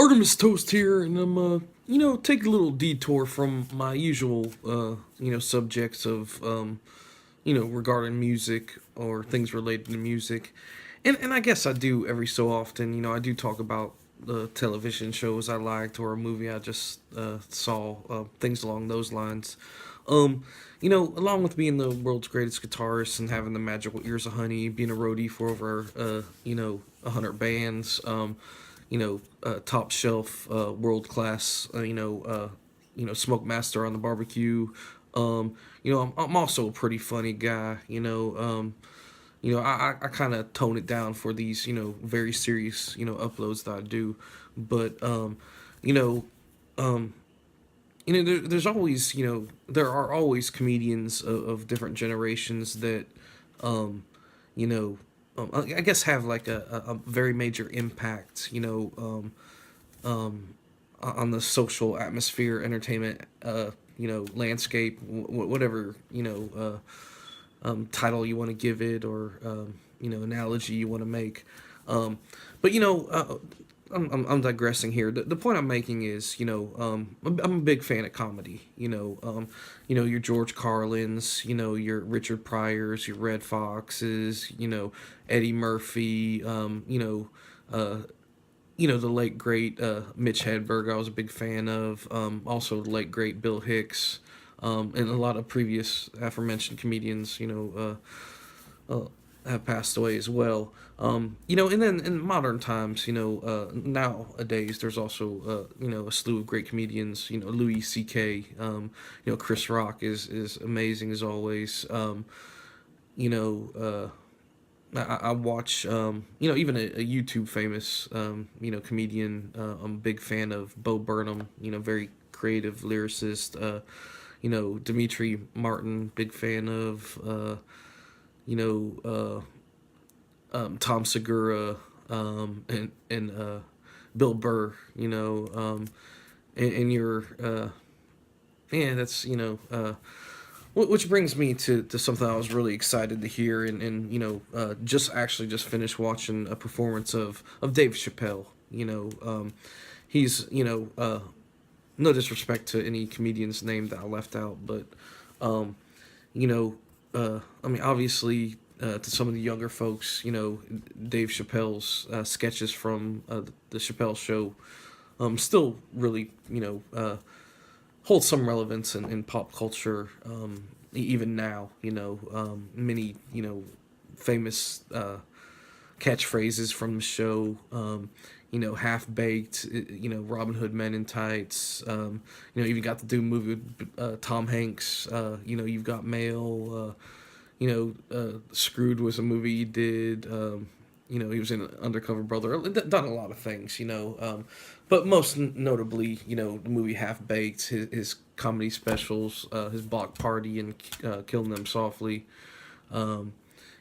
Artemus Toast here, and I'm take a little detour from my usual subjects of regarding music or things related to music, and I guess I do every so often. I do talk about the television shows I liked or a movie I just saw, things along those lines. Um, along with being the world's greatest guitarist and having the magical ears of honey, being a roadie for over 100 bands, top shelf, world class, smoke master on the barbecue. I'm also a pretty funny guy. I kind of tone it down for these very serious uploads that I do, but you know um, there's always there are always comedians of different generations that um, you know I guess have like a very major impact on the social atmosphere, entertainment, landscape, whatever title you want to give it, or analogy you want to make. But I'm digressing here. The point I'm making is, I'm a big fan of comedy. Your George Carlins, your Richard Pryors, your Red Foxes, Eddie Murphy, the late great Mitch Hedberg. I was a big fan of. Also, the late great Bill Hicks, and a lot of previous aforementioned comedians. Have passed away as well. And then in modern times, nowadays there's also a slew of great comedians. Louis C.K. Chris Rock is amazing as always. You know. I watch, even a YouTube famous, comedian. I'm a big fan of Bo Burnham. Very creative lyricist. Dimitri Martin, big fan of. You know, Tom Segura, and Bill Burr. And your yeah, that's which brings me to something I was really excited to hear, and just finished watching a performance of Dave Chappelle. He's no disrespect to any comedian's name that I left out, but you know I mean, obviously, to some of the younger folks, Dave Chappelle's sketches from the Chappelle Show still really hold some relevance in pop culture, even now. Many famous catchphrases from the show. Half baked. Robin Hood Men in Tights. Even got to do a movie with Tom Hanks. You've got Mail. Screwed was a movie he did. He was in Undercover Brother. Done a lot of things. But most notably, the movie Half Baked, his comedy specials, his Block Party, and Killing Them Softly. Um,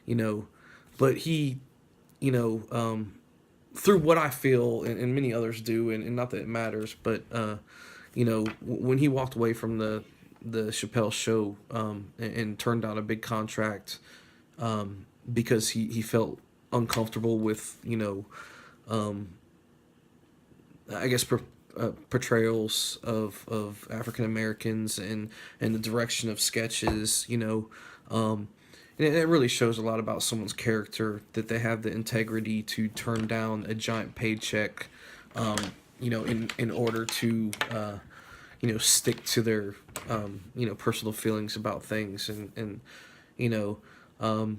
you know, but he, you know, through what I feel, and many others do, and not that it matters, but when he walked away from the Chappelle Show, and turned down a big contract, because he felt uncomfortable with um, I guess portrayals of African Americans, and the direction of sketches. And it really shows a lot about someone's character, that they have the integrity to turn down a giant paycheck, in order to stick to their personal feelings about things, and you know a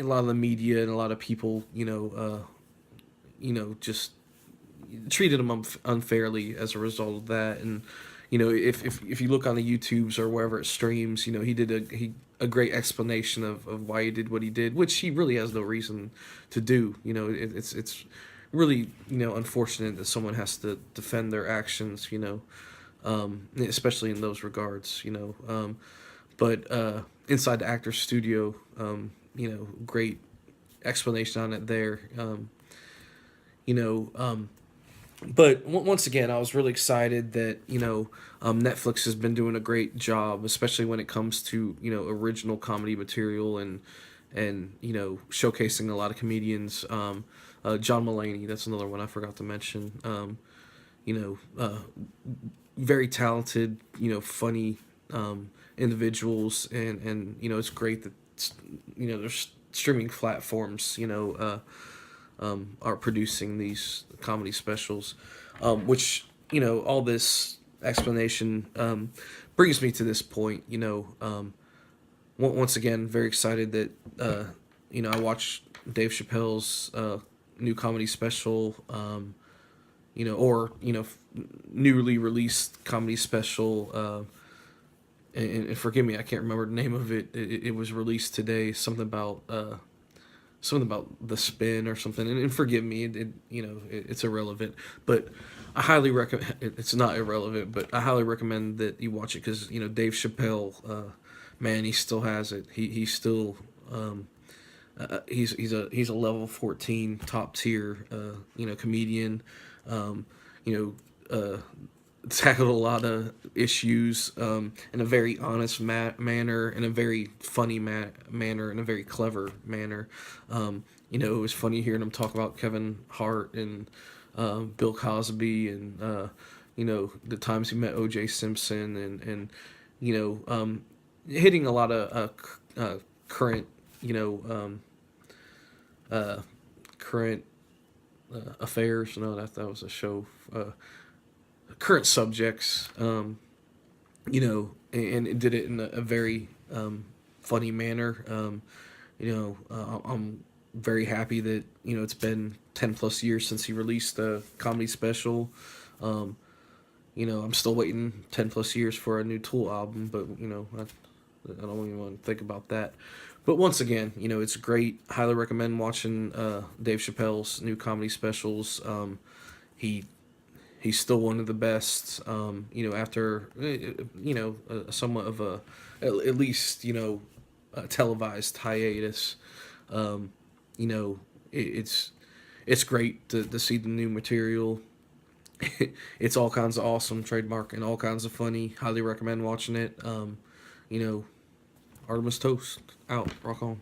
lot of the media and a lot of people just treated him unfairly as a result of that. And if you look on the YouTubes or wherever it streams, he did a great explanation of why he did what he did, which he really has no reason to do. It's really unfortunate that someone has to defend their actions, especially in those regards. But inside the actor's studio, great explanation on it there. You know, but once again, I was really excited that Netflix has been doing a great job, especially when it comes to original comedy material, and showcasing a lot of comedians. John Mulaney, that's another one I forgot to mention. you very talented, funny individuals, and it's great that there's streaming platforms, are producing these comedy specials, which all this explanation brings me to this point. Once again, very excited that I watched Dave Chappelle's new comedy special, or newly released comedy special. And forgive me, I can't remember the name of it. It was released today. Something about the spin or something. And forgive me, it's irrelevant. But I highly recommend. It's not irrelevant, but I highly recommend that you watch it because Dave Chappelle, man, he still has it. He's still. He's a level 14 top tier comedian. You tackled a lot of issues in a very honest manner, in a very funny manner, in a very clever manner. It was funny hearing him talk about Kevin Hart and Bill Cosby, and the times he met O.J. Simpson, and hitting a lot of current current affairs. No, that was a show. Current subjects, and it did it in a very funny manner. I'm very happy that it's been 10 plus years since he released a comedy special. I'm still waiting 10 plus years for a new Tool album, but I don't even want to think about that. But once again, it's great. Highly recommend watching Dave Chappelle's new comedy specials. He's still one of the best. After somewhat of a at least a televised hiatus. It's great to see the new material. It's all kinds of awesome, trademark, and all kinds of funny. Highly recommend watching it. Artemus Toast out. Rock on.